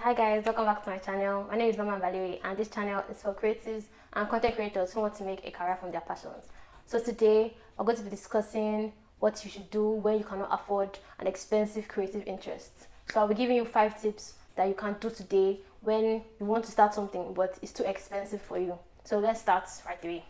Hi guys, welcome back to my channel. My name is Mama Valerie and this channel is for creatives and content creators who want to make a career from their passions. So today we're going to be discussing what you should do when you cannot afford an expensive creative interest. So I'll be giving you 5 tips that you can do today when you want to start something but it's too expensive for you. So let's start right away.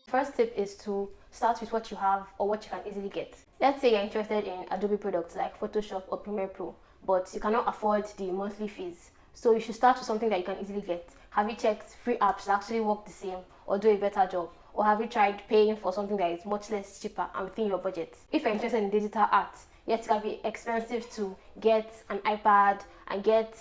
First tip is to start with what you have or what you can easily get. Let's say you're interested in Adobe products like Photoshop or Premiere Pro, but you cannot afford the monthly fees. So you should start with something that you can easily get. Have you checked free apps that actually work the same or do a better job? Or have you tried paying for something that is much less cheaper and within your budget? If you're interested in digital art, yes, it can be expensive to get an iPad and get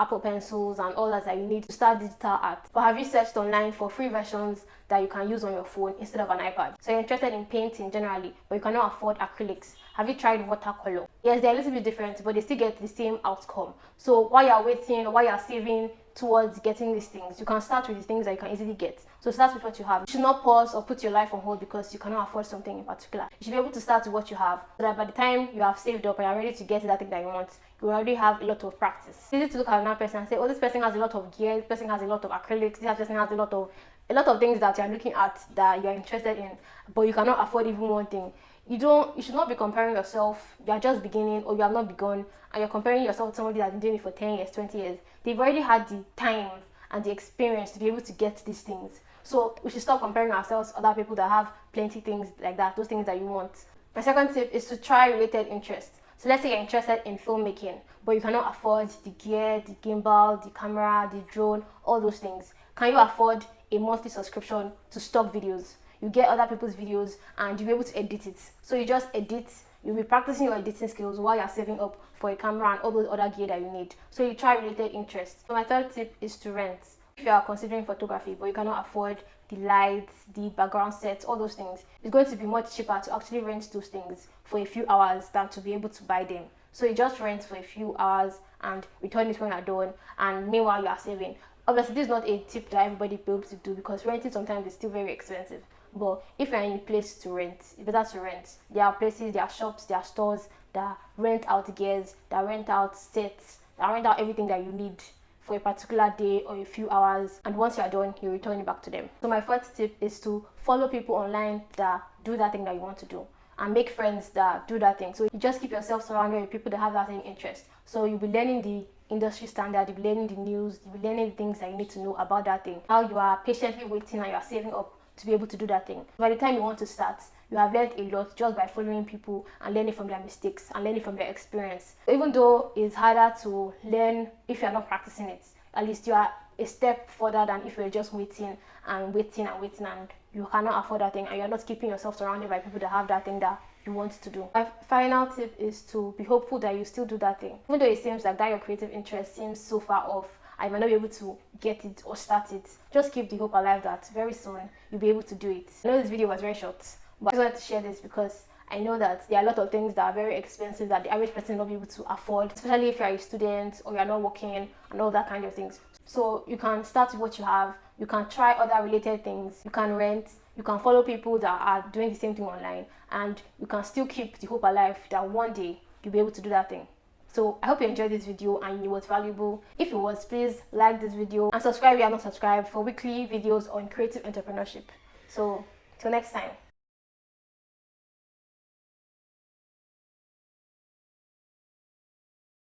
Apple pencils and all that you need to start digital art. But have you searched online for free versions that you can use on your phone instead of an iPad? So you're interested in painting generally, but you cannot afford acrylics. Have you tried watercolor? Yes, they're a little bit different, but they still get the same outcome. So while you're waiting or while you're saving towards getting these things, you can start with the things that you can easily get. So start with what you have. You should not pause or put your life on hold because you cannot afford something in particular. You should be able to start with what you have so that by the time you have saved up and you're ready to get that thing that you want, you already have a lot of practice. It's easy to look at another person and say, oh, this person has a lot of gear, this person has a lot of acrylics, this person has a lot of things that you're looking at that you're interested in, but you cannot afford even one thing. You should not be comparing yourself. You're just beginning or you have not begun and you're comparing yourself to somebody that's been doing it for 10 years, 20 years. They've already had the time and the experience to be able to get these things. So we should stop comparing ourselves to other people that have plenty things like that, those things that you want. My second tip is to try related interests. So let's say you're interested in filmmaking, but you cannot afford the gear, the gimbal, the camera, the drone, all those things. Can you afford a monthly subscription to stock videos? You get other people's videos and you'll be able to edit it. So you just edit, you'll be practicing your editing skills while you're saving up for a camera and all those other gear that you need. So you try related interests. So my third tip is to rent. If you are considering photography but you cannot afford the lights, the background sets, all those things, it's going to be much cheaper to actually rent those things for a few hours than to be able to buy them. So you just rent for a few hours and return it when you're done, and meanwhile you are saving. Obviously this is not a tip that everybody will be able to do because renting sometimes is still very expensive. But if you're in a place to rent, it's better to rent. There are places, there are shops, there are stores that rent out gears, that rent out sets, that rent out everything that you need for a particular day or a few hours, and once you're done, you return it back to them. So my first tip is to follow people online that do that thing that you want to do and make friends that do that thing. So you just keep yourself surrounded with people that have that same interest. So you'll be learning the industry standard, you'll be learning the news, you'll be learning the things that you need to know about that thing. How you are patiently waiting and you are saving up to be able to do that thing. By the time you want to start, you have learned a lot just by following people and learning from their mistakes and learning from their experience. Even though it's harder to learn if you're not practicing it, at least you are a step further than if you're just waiting and you cannot afford that thing and you're not keeping yourself surrounded by people that have that thing that you want to do. My final tip is to be hopeful that you still do that thing. Even though it seems like that your creative interest seems so far off, I might not be able to get it or start it. Just keep the hope alive that very soon you'll be able to do it. I know this video was very short, but I just wanted to share this because I know that there are a lot of things that are very expensive that the average person will not be able to afford, especially if you're a student or you're not working and all that kind of things. So you can start with what you have, you can try other related things, you can rent, you can follow people that are doing the same thing online, and you can still keep the hope alive that one day you'll be able to do that thing. So I hope you enjoyed this video and it was valuable. If it was, please like this video and subscribe if you are not subscribed for weekly videos on creative entrepreneurship. So till next time.